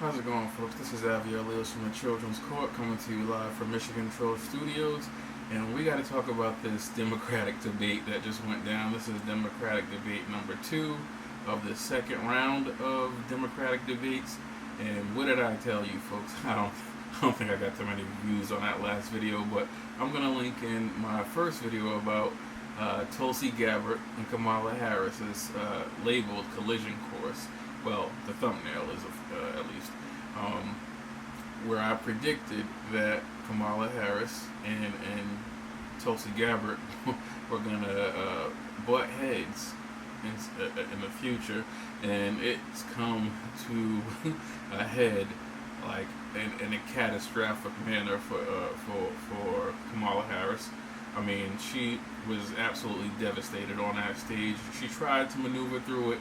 How's it going, folks? This is Aviel Leos from the Children's Court coming to you live from Michigan Troll Studios. And we got to talk about this Democratic debate that just went down. This is Democratic debate number 2 of the second round of Democratic debates. And what did I tell you, folks? I don't think I got too many views on that last video, but I'm going to link in my first video about Tulsi Gabbard and Kamala Harris's labeled collision course. Well, the thumbnail is at least, where I predicted that Kamala Harris and Tulsi Gabbard were gonna butt heads in the future, and it's come to a head like in a catastrophic manner for Kamala Harris. I mean, she was absolutely devastated on that stage. She tried to maneuver through it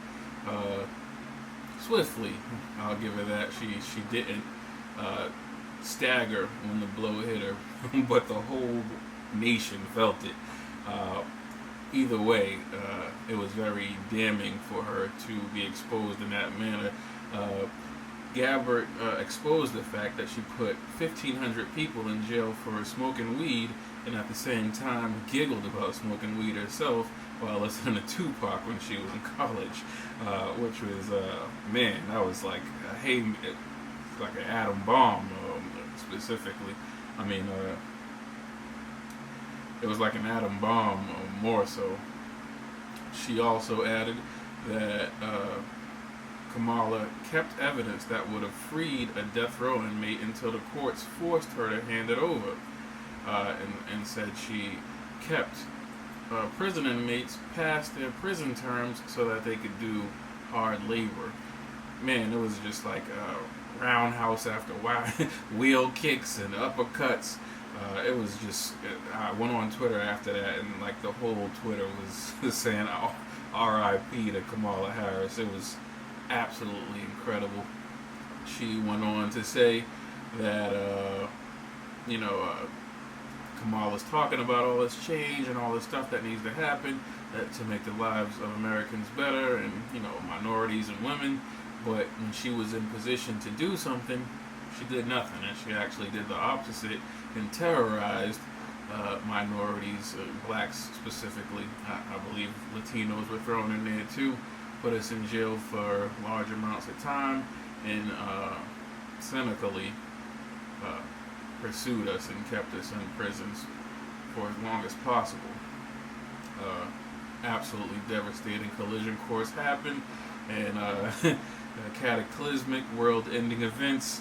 swiftly. I'll give her that. She didn't stagger when the blow hit her, but the whole nation felt it. Either way, it was very damning for her to be exposed in that manner. Gabbard exposed the fact that she put 1,500 people in jail for smoking weed, and at the same time giggled about smoking weed herself while listening to Tupac when she was in college, which was, man, that was like like an atom bomb, specifically. I mean, it was like an atom bomb, more so. She also added that Kamala kept evidence that would have freed a death row inmate until the courts forced her to hand it over, and said she kept prison inmates past their prison terms so that they could do hard labor. Man, it was just like roundhouse after wheel kicks and uppercuts. It was just, I went on Twitter after that, and like the whole Twitter was saying R.I.P. to Kamala Harris. It was absolutely incredible. She went on to say that, Kamala's talking about all this change and all this stuff that needs to happen to make the lives of Americans better, and minorities and women. But when she was in position to do something, she did nothing, and she actually did the opposite and terrorized minorities, blacks specifically. I believe Latinos were thrown in there too, put us in jail for large amounts of time, and cynically pursued us and kept us in prisons for as long as possible. Absolutely devastating collision course happened, and cataclysmic world-ending events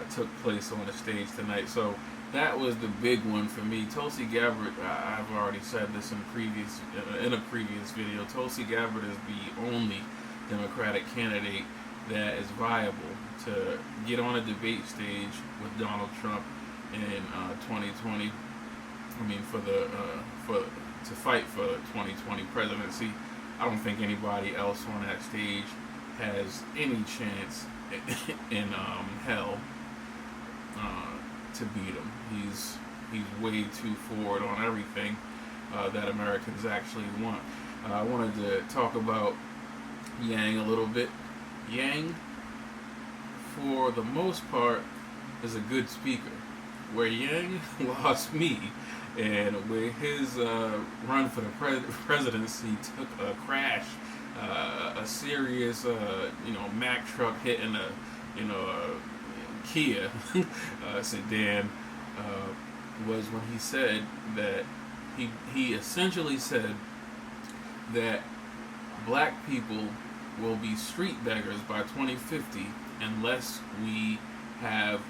took place on the stage tonight. So that was the big one for me. Tulsi Gabbard, I've already said this in a previous video. Tulsi Gabbard is the only Democratic candidate that is viable to get on a debate stage with Donald Trump in 2020. I mean, to fight for the 2020 presidency. I don't think anybody else on that stage has any chance in hell to beat him. He's way too forward on everything that Americans actually want. I wanted to talk about Yang a little bit. Yang, for the most part, is a good speaker. Where Yang lost me, and where his run for the presidency took a crash, a serious, Mack truck hitting a Kia sedan, was when he said that he essentially said that black people will be street beggars by 2050 unless we have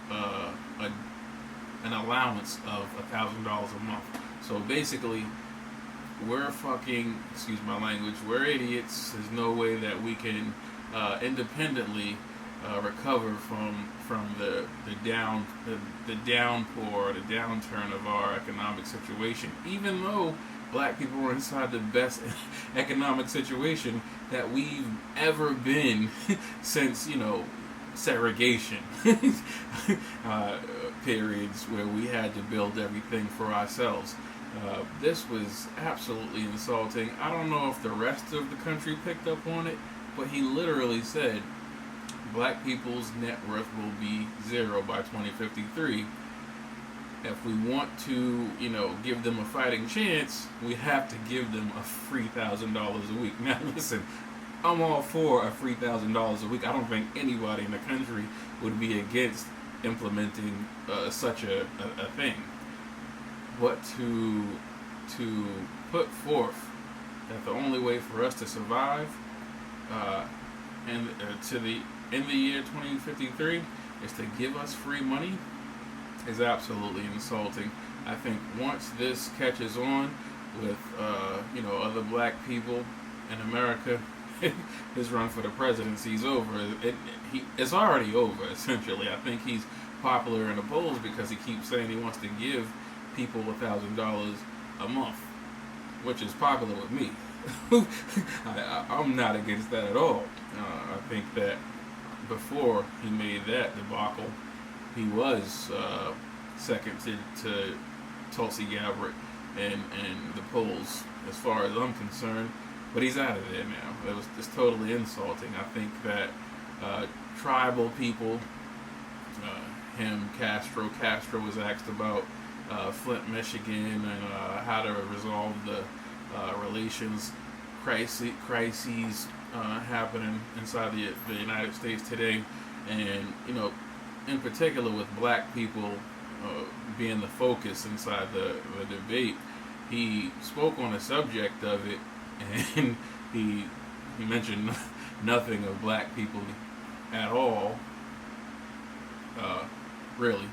an allowance of $1,000 a month. So basically, we're fucking, excuse my language, we're idiots. There's no way that we can independently recover from the downpour, the downturn of our economic situation. Even though black people are inside the best economic situation that we've ever been since, segregation periods where we had to build everything for ourselves. This was absolutely insulting. I don't know if the rest of the country picked up on it, but he literally said black people's net worth will be zero by 2053. If we want to, give them a fighting chance, we have to give them a free $1,000 a week. Now, listen, I'm all for a free $1,000 a week. I don't think anybody in the country would be against implementing such a thing. But to put forth that the only way for us to survive in the year 2053 is to give us free money is absolutely insulting. I think once this catches on with other black people in America, his run for the presidency is over. It's already over, essentially. I think he's popular in the polls because he keeps saying he wants to give people $1,000 a month, which is popular with me. I'm not against that at all. I think that before he made that debacle, he was second to Tulsi Gabbard in the polls, as far as I'm concerned. But he's out of there now. It was just totally insulting. I think that tribal people, Castro was asked about Flint, Michigan, and how to resolve the relations crises happening inside the United States today, and in particular with black people being the focus inside the debate. He spoke on the subject of it, and he mentioned nothing of black people at all, really,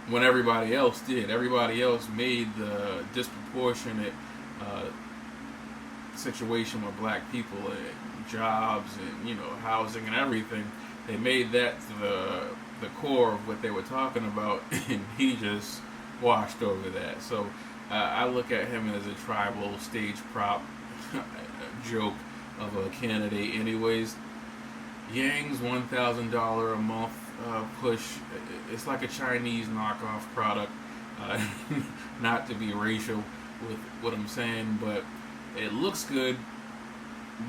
when everybody else did. Everybody else made the disproportionate situation with black people, jobs and housing and everything. They made that the core of what they were talking about, and he just washed over that. So I look at him as a tribal stage prop joke of a candidate. Anyways, Yang's $1,000 a month push, it's like a Chinese knockoff product. Not to be racial with what I'm saying, but it looks good,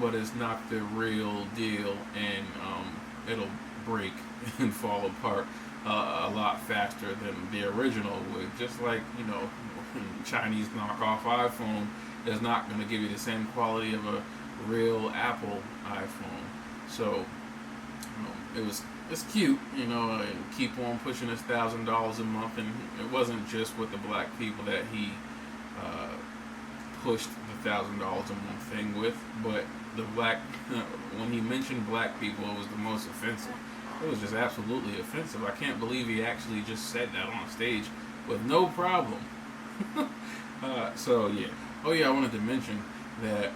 but it's not the real deal, and it'll break and fall apart a lot faster than the original would. Just like Chinese knockoff iPhone is not going to give you the same quality of a real Apple iPhone. So it's cute, and keep on pushing this $1,000 a month. And it wasn't just with the black people that he pushed the $1,000 a month thing with, but the black when he mentioned black people, it was the most offensive. It was just absolutely offensive. I can't believe he actually just said that on stage with no problem. So yeah. Oh yeah, I wanted to mention that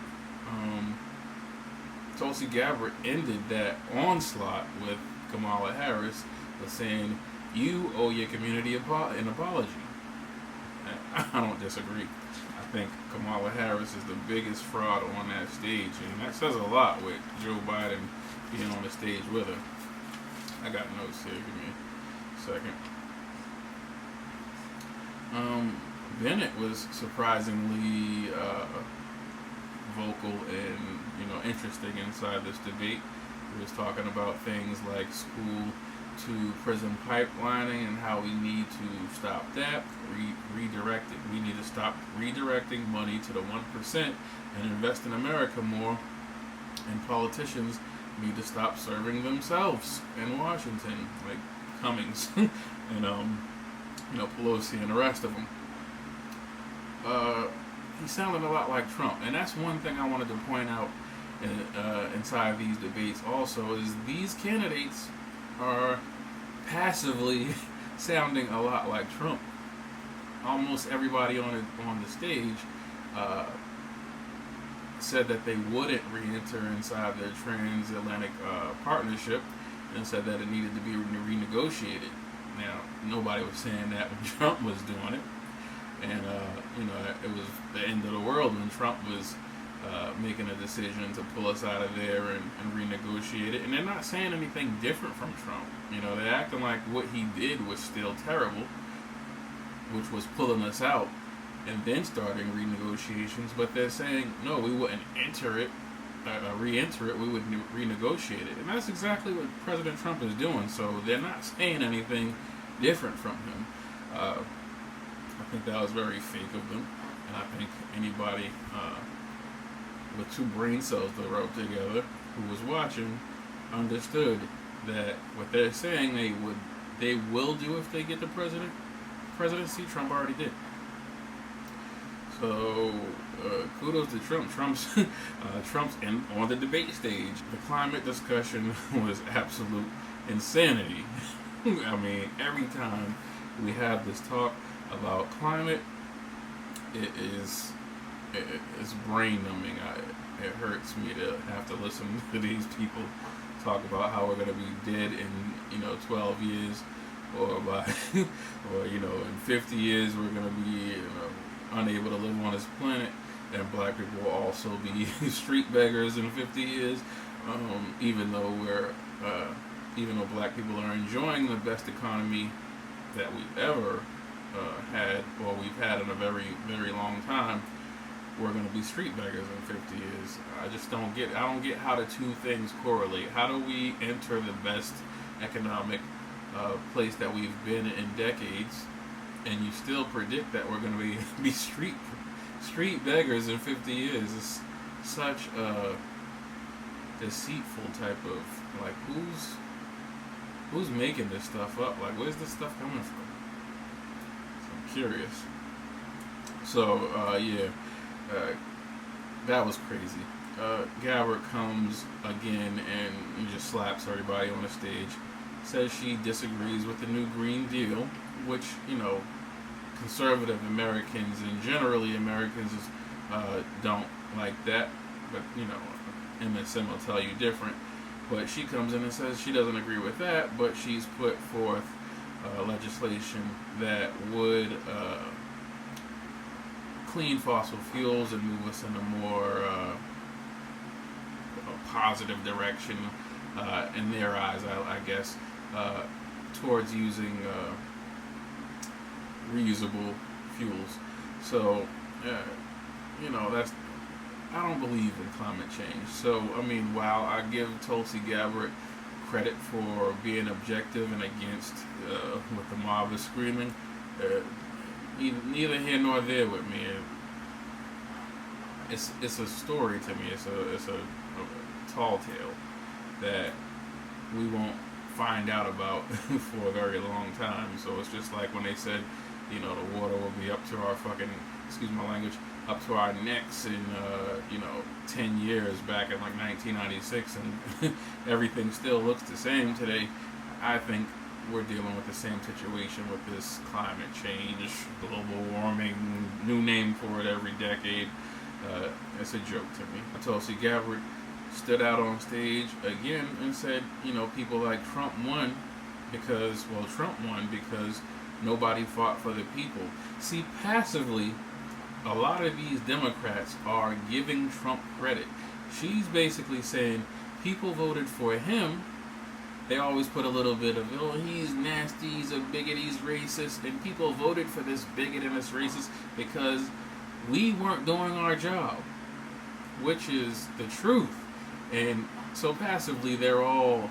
Tulsi Gabbard ended that onslaught with Kamala Harris with saying, "You owe your community an apology." I don't disagree. I think Kamala Harris is the biggest fraud on that stage, and that says a lot with Joe Biden being on the stage with her. I got notes here. Give me a second. Bennett was surprisingly vocal and interesting inside this debate. He was talking about things like school to prison pipelining and how we need to stop that, redirect it. We need to stop redirecting money to the 1% and invest in America more. And politicians need to stop serving themselves in Washington, like Cummings and Pelosi and the rest of them. He sounded a lot like Trump, and that's one thing I wanted to point out inside these debates also, is these candidates are passively sounding a lot like Trump. Almost everybody on the stage said that they wouldn't re-enter inside the transatlantic partnership, and said that it needed to be renegotiated. Now, nobody was saying that when Trump was doing it, and it was the end of the world when Trump was making a decision to pull us out of there and renegotiate it. And they're not saying anything different from Trump. They're acting like what he did was still terrible, which was pulling us out and then starting renegotiations. But they're saying, no, we wouldn't enter it re-enter it, we would renegotiate it. And that's exactly what President Trump is doing. So they're not saying anything different from him. I think that was very fake of them. And I think anybody with two brain cells that rub together who was watching understood that what they're saying they will do if they get the presidency. Trump already did. So kudos to Trump. Trump's on the debate stage. The climate discussion was absolute insanity. I mean, every time we have this talk about climate, it's brain numbing. It hurts me to have to listen to these people talk about how we're going to be dead in 12 years, or by or in 50 years we're going to be unable to live on this planet, and black people will also be street beggars in 50 years. Even though black people are enjoying the best economy that we've ever had, or we've had in a very, very long time, we're going to be street beggars in 50 years. I don't get how the two things correlate. How do we enter the best economic place that we've been in decades, and you still predict that we're going to be street beggars in 50 years? It's such a deceitful type of, like, who's making this stuff up? Like, where's this stuff coming from? So I'm curious. So that was crazy. Gabbard comes again and just slaps everybody on the stage. Says she disagrees with the new Green Deal, which, conservative Americans and generally Americans don't like that. But, MSM will tell you different. But she comes in and says she doesn't agree with that, but she's put forth legislation that would clean fossil fuels and move us in a more positive direction, in their eyes, I guess, towards using reusable fuels. So, that's, I don't believe in climate change. So, I mean, while I give Tulsi Gabbard credit for being objective and against what the mob is screaming, neither here nor there with me. It's a story to me. It's a tall tale that we won't find out about for a very long time. So it's just like when they said, the water will be up to our fucking, excuse my language, up to our necks in 10 years back in like 1996, and everything still looks the same today. I think we're dealing with the same situation with this climate change, global warming, new name for it every decade. It's a joke to me. Tulsi Gabbard stood out on stage again and said, people like Trump won because nobody fought for the people. See, passively, a lot of these Democrats are giving Trump credit. She's basically saying people voted for him. They always put a little bit of, he's nasty, he's a bigot, he's racist, and people voted for this bigot and this racist because we weren't doing our job, which is the truth. And so passively, they're all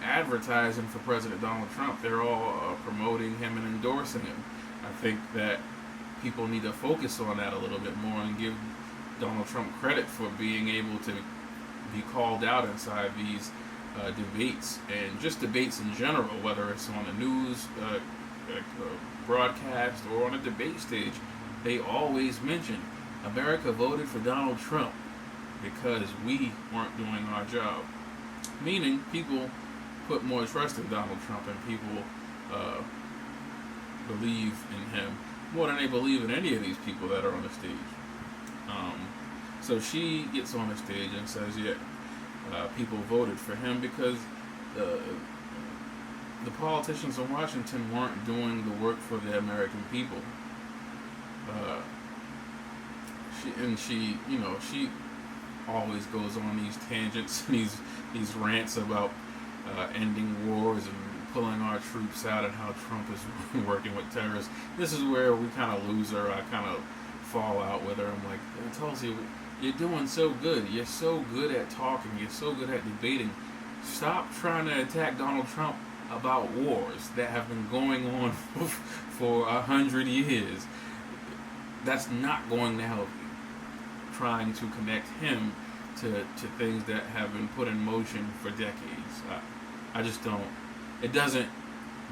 advertising for President Donald Trump. They're all promoting him and endorsing him. I think that people need to focus on that a little bit more and give Donald Trump credit for being able to be called out inside these debates, and just debates in general, whether it's on the news broadcast or on a debate stage. They always mention America voted for Donald Trump because we weren't doing our job. Meaning, people put more trust in Donald Trump, and people believe in him more than they believe in any of these people that are on the stage. So she gets on the stage and says, people voted for him because the politicians in Washington weren't doing the work for the American people. She always goes on these tangents, these rants about ending wars and pulling our troops out and how Trump is working with terrorists. This is where we kind of lose her. I kind of fall out with her. I'm like, Tulsi, You're doing so good. You're so good at talking. You're so good at debating. Stop trying to attack Donald Trump about wars that have been going on for 100 years. That's not going to help you. Trying to connect him to things that have been put in motion for decades. I just don't. It doesn't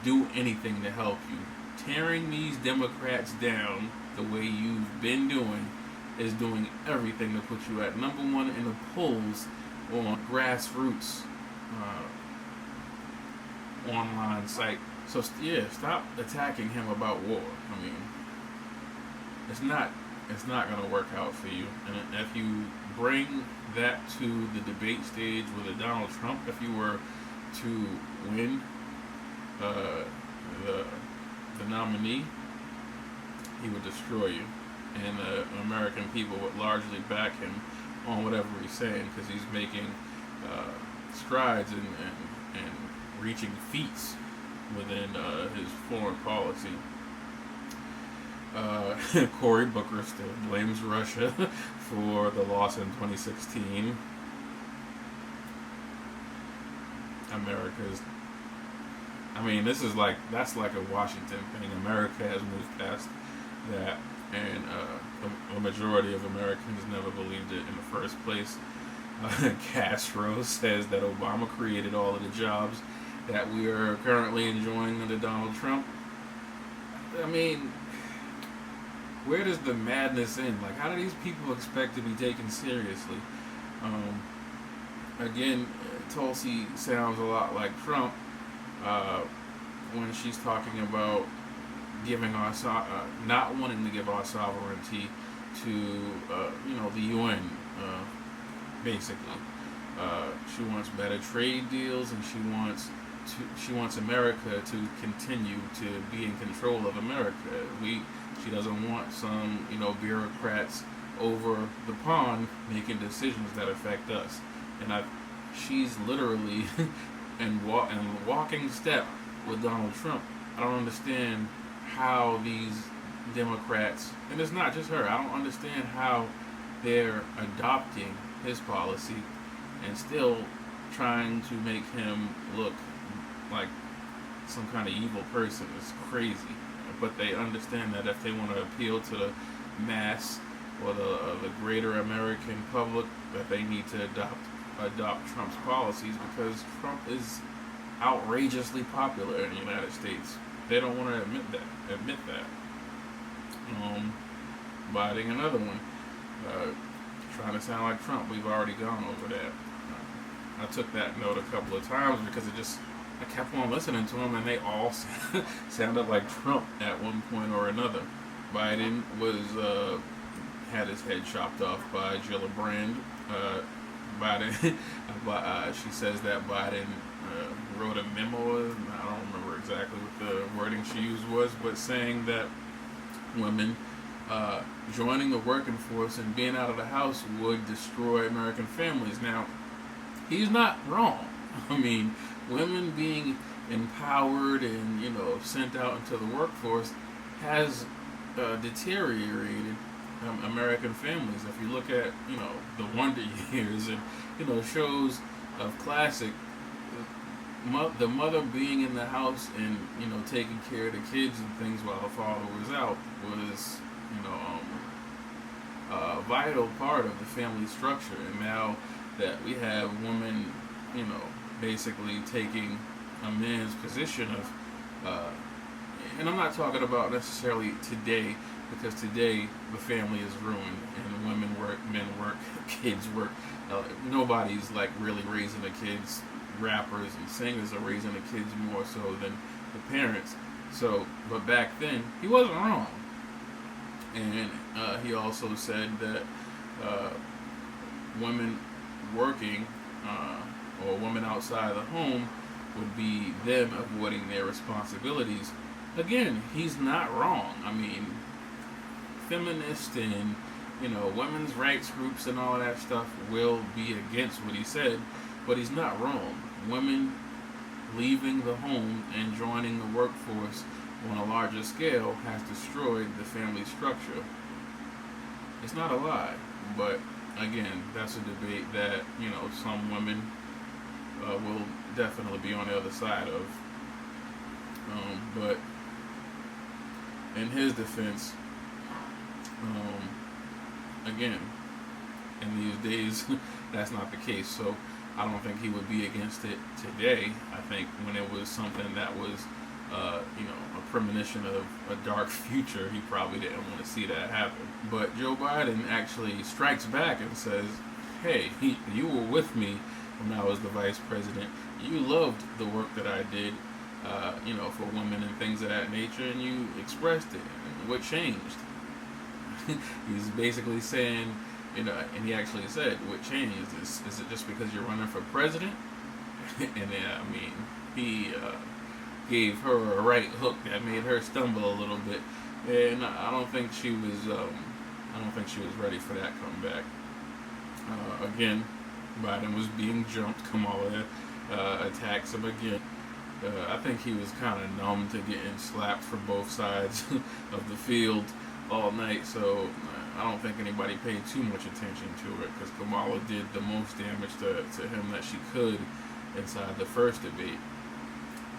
do anything to help you. Tearing these Democrats down the way you've been doing is doing everything to put you at number one in the polls on grassroots online site. So yeah, stop attacking him about war. I mean, it's not gonna work out for you. And if you bring that to the debate stage with a Donald Trump, if you were to win the nominee, he would destroy you, and the American people would largely back him on whatever he's saying because he's making strides and reaching feats within his foreign policy. Cory Booker still blames Russia for the loss in 2016. That's like a Washington thing. America has moved past that, and the majority of Americans never believed it in the first place. Castro says that Obama created all of the jobs that we are currently enjoying under Donald Trump. I mean, where does the madness end? Like, how do these people expect to be taken seriously? Again, Tulsi sounds a lot like Trump when she's talking about giving our not wanting to give our sovereignty to the UN. Basically, she wants better trade deals, and she wants America to continue to be in control of America. She doesn't want some bureaucrats over the pond making decisions that affect us. And she's literally in walking step with Donald Trump. I don't understand how these Democrats, and it's not just her, I don't understand how they're adopting his policy and still trying to make him look like some kind of evil person. It's crazy. But they understand that if they want to appeal to the mass or the greater American public, that they need to adopt Trump's policies because Trump is outrageously popular in the United States. They don't want to admit that. Biden, another one, trying to sound like Trump. We've already gone over that. I took that note a couple of times because I kept on listening to them, and they all sounded like Trump at one point or another. Biden had his head chopped off by Gillibrand. Biden, she says that Biden wrote a memo. I don't remember exactly what the wording she used was, but saying that women joining the working force and being out of the house would destroy American families. Now, he's not wrong. I mean, women being empowered and sent out into the workforce has deteriorated American families. If you look at the Wonder Years and shows of classic, the mother being in the house and taking care of the kids and things while the father was out was a vital part of the family structure. And now that we have women basically taking a man's position of and I'm not talking about necessarily today, because today the family is ruined and women work, men work, kids work. Nobody's like really raising the kids. Rappers and singers are raising the kids more so than the parents. So, but back then he wasn't wrong. And he also said that women working or women outside of the home would be them avoiding their responsibilities. Again, he's not wrong. I mean, feminists and women's rights groups and all that stuff will be against what he said, but he's not wrong. Women leaving the home and joining the workforce on a larger scale has destroyed the family structure. It's not a lie, but again, that's a debate that some women will definitely be on the other side of. But in his defense, again, in these days, that's not the case. So I don't think he would be against it today. I think when it was something that was, a premonition of a dark future, he probably didn't want to see that happen. But Joe Biden actually strikes back and says, hey, you were with me when I was the vice president. You loved the work that I did, for women and things of that nature, and you expressed it. And what changed? He's basically saying, and he actually said, what changed? Is it just because you're running for president? And he gave her a right hook that made her stumble a little bit, and I don't think she was ready for that comeback. Again, Biden was being jumped. Kamala attacks him again. I think he was kind of numb to getting slapped from both sides of the field all night, so I don't think anybody paid too much attention to it, because Kamala did the most damage to him that she could inside the first debate.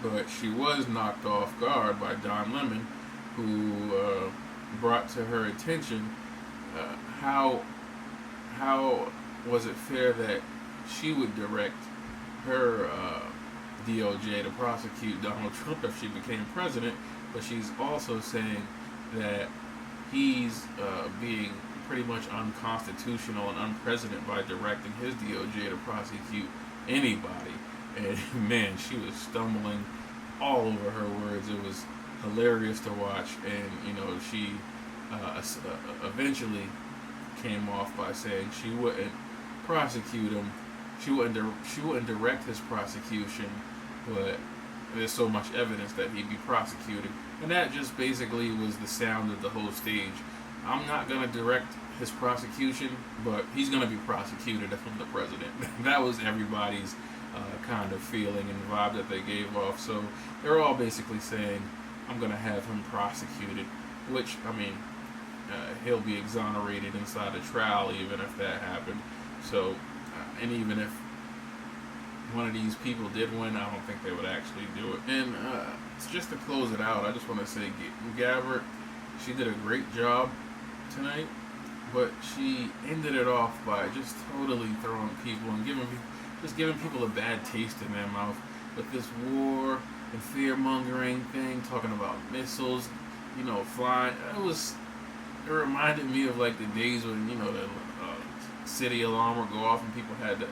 But she was knocked off guard by Don Lemon, who brought to her attention how was it fair that she would direct her DOJ to prosecute Donald Trump if she became president, but she's also saying that he's being pretty much unconstitutional and unprecedented by directing his DOJ to prosecute anybody. And man, she was stumbling all over her words. It was hilarious to watch, and she eventually came off by saying she wouldn't prosecute him. She wouldn't direct his prosecution, but there's so much evidence that he'd be prosecuted. And that just basically was the sound of the whole stage. I'm not going to direct his prosecution, but he's going to be prosecuted if I'm the president. That was everybody's kind of feeling and vibe that they gave off. So they're all basically saying, I'm going to have him prosecuted, which, he'll be exonerated inside a trial even if that happened. So, and even if one of these people did win, I don't think they would actually do it. And just to close it out, I just want to say Gabbard, she did a great job tonight, but she ended it off by just totally throwing people and giving people a bad taste in their mouth with this war and fear-mongering thing, talking about missiles, flying. It reminded me of like the days when, the city alarm would go off and people had to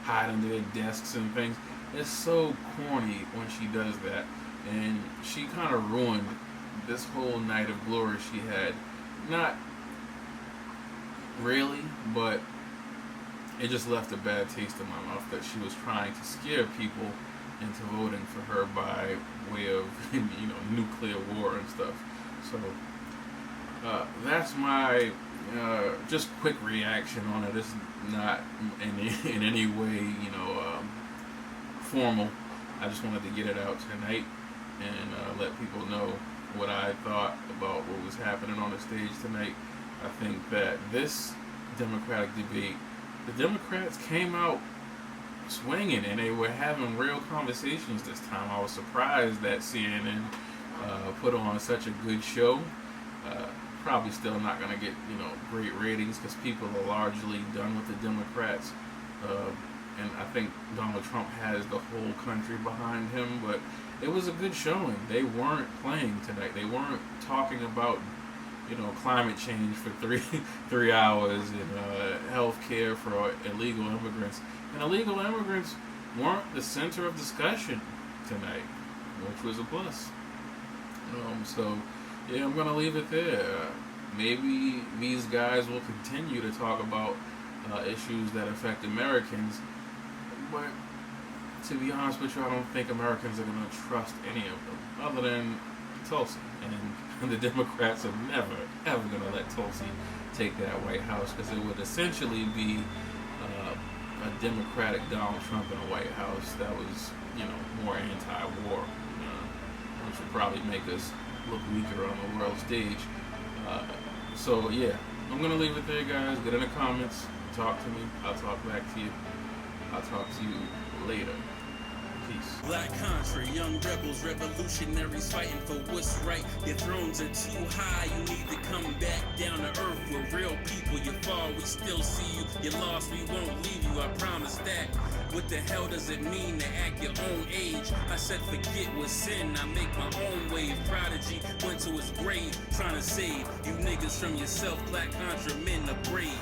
hide under their desks and things. It's so corny when she does that, and she kind of ruined this whole night of glory she had. Not really, but it just left a bad taste in my mouth that she was trying to scare people into voting for her by way of nuclear war and stuff. So that's my just quick reaction on it. It's not in any way formal. I just wanted to get it out tonight and let people know what I thought about what was happening on the stage tonight. I think that this Democratic debate, the Democrats came out swinging and they were having real conversations this time. I was surprised that CNN put on such a good show. Probably still not going to get great ratings because people are largely done with the Democrats, and I think Donald Trump has the whole country behind him. But it was a good showing. They weren't playing tonight. They weren't talking about climate change for three hours and health care for illegal immigrants. And illegal immigrants weren't the center of discussion tonight, which was a plus. So, yeah, I'm going to leave it there. Maybe these guys will continue to talk about issues that affect Americans, but to be honest with you, I don't think Americans are going to trust any of them, other than Tulsi. And the Democrats are never, ever going to let Tulsi take that White House, because it would essentially be a Democratic Donald Trump in a White House that was, more anti-war, which would probably make us look weaker on the world stage. So yeah, I'm gonna leave it there, guys. Get in the comments, talk to me, I'll talk back to you. I'll talk to you later. Peace. Black country, young rebels, revolutionaries fighting for what's right. Your thrones are too high, you need to come back down to earth. We're real people, you fall, we still see you. You lost, we won't leave you, I promise that. What the hell does it mean to act your own age? I said forget what's sin, I make my own wave. Prodigy went to his grave, trying to save you niggas from yourself. Black contra men are brave.